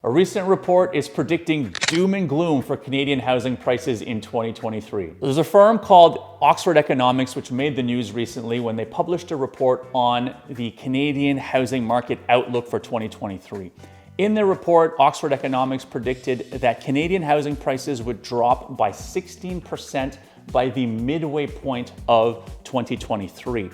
A recent report is predicting doom and gloom for Canadian housing prices in 2023. There's a firm called Oxford Economics which made the news recently when they published a report on the Canadian housing market outlook for 2023. In their report, Oxford Economics predicted that Canadian housing prices would drop by 16% by the midway point of 2023.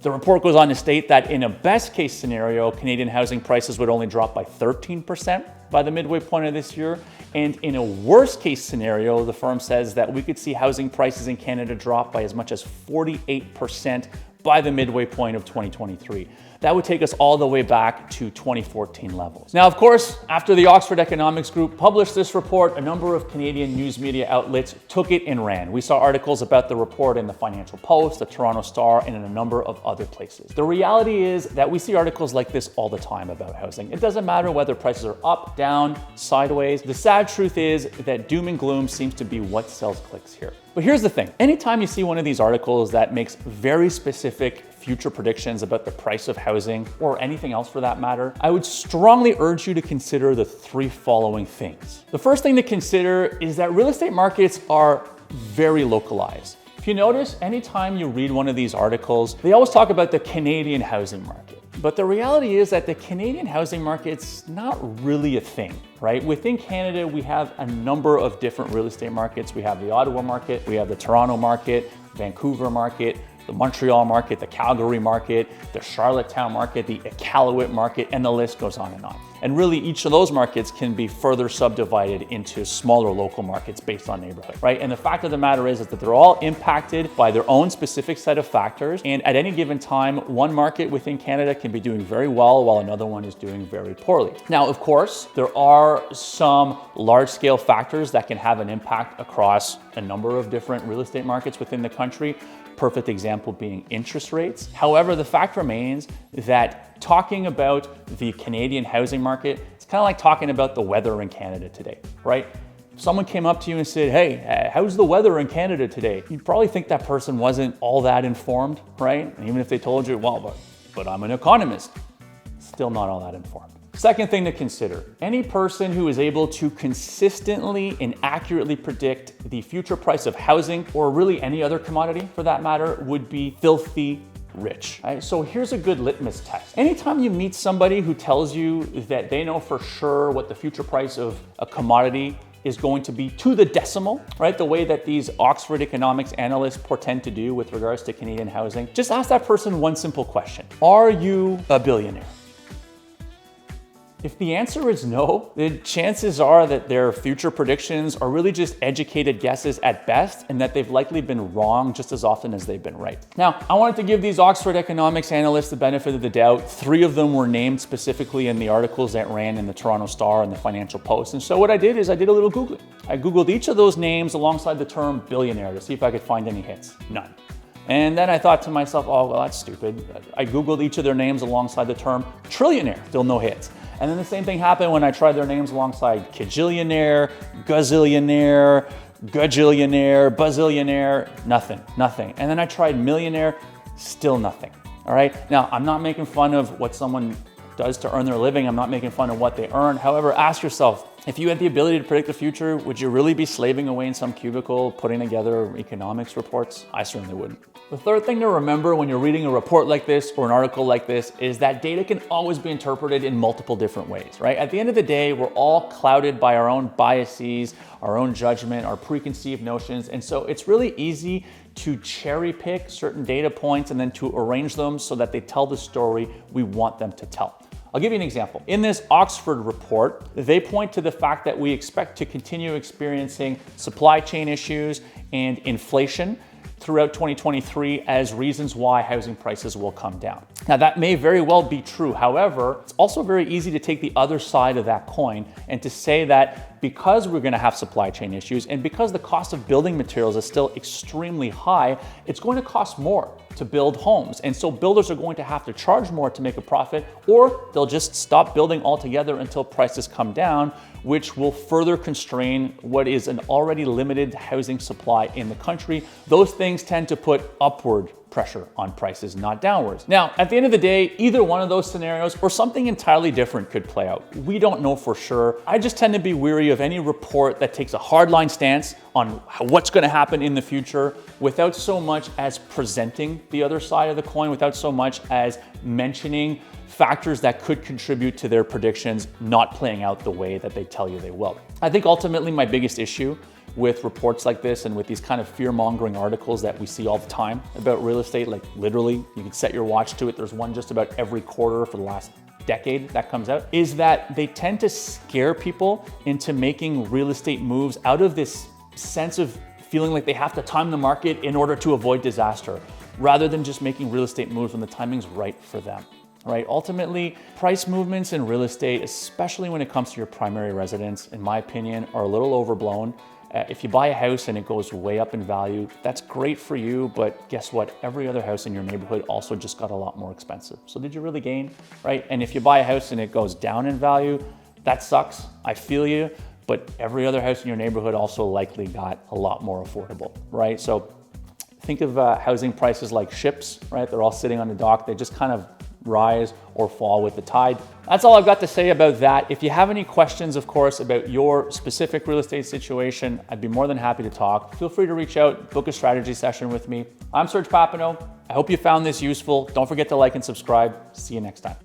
The report goes on to state that in a best case scenario, Canadian housing prices would only drop by 13% by the midway point of this year. And in a worst case scenario, the firm says that we could see housing prices in Canada drop by as much as 48% by the midway point of 2023. That would take us all the way back to 2014 levels. Now, of course, after the Oxford Economics Group published this report, a number of Canadian news media outlets took it and ran. We saw articles about the report in the Financial Post, the Toronto Star, and in a number of other places. The reality is that we see articles like this all the time about housing. It doesn't matter whether prices are up, down, sideways. The sad truth is that doom and gloom seems to be what sells clicks here. But here's the thing. Anytime you see one of these articles that makes very specific future predictions about the price of housing or anything else for that matter, I would strongly urge you to consider the three following things. The first thing to consider is that real estate markets are very localized. If you notice, anytime you read one of these articles, they always talk about the Canadian housing market. But the reality is that the Canadian housing market's not really a thing, right? Within Canada, we have a number of different real estate markets. We have the Ottawa market, we have the Toronto market, Vancouver market, the Montreal market, the Calgary market, the Charlottetown market, the Iqaluit market, and the list goes on and on. And really each of those markets can be further subdivided into smaller local markets based on neighborhood, right? And the fact of the matter is that they're all impacted by their own specific set of factors. And at any given time, one market within Canada can be doing very well while another one is doing very poorly. Now, of course, there are some large scale factors that can have an impact across a number of different real estate markets within the country. Perfect example being interest rates. However, the fact remains that talking about the Canadian housing market, it's kind of like talking about the weather in Canada today, right? If someone came up to you and said, hey, how's the weather in Canada today? You'd probably think that person wasn't all that informed, right? And even if they told you, well, but I'm an economist, still not all that informed. Second thing to consider, any person who is able to consistently and accurately predict the future price of housing, or really any other commodity for that matter, would be filthy rich. Right? So here's a good litmus test. Anytime you meet somebody who tells you that they know for sure what the future price of a commodity is going to be to the decimal, right? The way that these Oxford economics analysts portend to do with regards to Canadian housing, just ask that person one simple question. Are you a billionaire? If the answer is no, the chances are that their future predictions are really just educated guesses at best, and that they've likely been wrong just as often as they've been right. Now, I wanted to give these Oxford economics analysts the benefit of the doubt. Three of them were named specifically in the articles that ran in the Toronto Star and the Financial Post. And so what I did is I did a little Googling. I Googled each of those names alongside the term billionaire to see if I could find any hits. None. And then I thought to myself, oh, well, that's stupid. I Googled each of their names alongside the term trillionaire, still no hits. And then the same thing happened when I tried their names alongside kajillionaire, gazillionaire, gajillionaire, bazillionaire, nothing. And then I tried millionaire, still nothing, all right? Now, I'm not making fun of what someone does to earn their living. I'm not making fun of what they earn. However, ask yourself, if you had the ability to predict the future, would you really be slaving away in some cubicle putting together economics reports? I certainly wouldn't. The third thing to remember when you're reading a report like this or an article like this is that data can always be interpreted in multiple different ways, right? At the end of the day, we're all clouded by our own biases, our own judgment, our preconceived notions. And so it's really easy to cherry pick certain data points and then to arrange them so that they tell the story we want them to tell. I'll give you an example. In this Oxford report, they point to the fact that we expect to continue experiencing supply chain issues and inflation throughout 2023 as reasons why housing prices will come down. Now, that may very well be true. However, it's also very easy to take the other side of that coin and to say that because we're going to have supply chain issues and because the cost of building materials is still extremely high, it's going to cost more to build homes. And so builders are going to have to charge more to make a profit, or they'll just stop building altogether until prices come down, which will further constrain what is an already limited housing supply in the country. Those things tend to put upward pressure on prices, not downwards. Now, at the end of the day, either one of those scenarios or something entirely different could play out. We don't know for sure. I just tend to be weary of any report that takes a hardline stance on what's going to happen in the future without so much as presenting the other side of the coin, without so much as mentioning factors that could contribute to their predictions not playing out the way that they tell you they will. I think ultimately my biggest issue with reports like this and with these kind of fear-mongering articles that we see all the time about real estate, like literally, you can set your watch to it. There's one just about every quarter for the last decade that comes out, is that they tend to scare people into making real estate moves out of this sense of feeling like they have to time the market in order to avoid disaster, rather than just making real estate moves when the timing's right for them. Right? Ultimately, price movements in real estate, especially when it comes to your primary residence, in my opinion, are a little overblown. If you buy a house and it goes way up in value, that's great for you, but guess what? Every other house in your neighborhood also just got a lot more expensive. So did you really gain, right? And if you buy a house and it goes down in value, that sucks. I feel you, but every other house in your neighborhood also likely got a lot more affordable, right? So think of housing prices like ships, right? They're all sitting on the dock. They just kind of rise or fall with the tide. That's all I've got to say about that. If you have any questions, of course, about your specific real estate situation, I'd be more than happy to talk. Feel free to reach out, book a strategy session with me. I'm Serge Papineau. I hope you found this useful. Don't forget to like and subscribe. See you next time.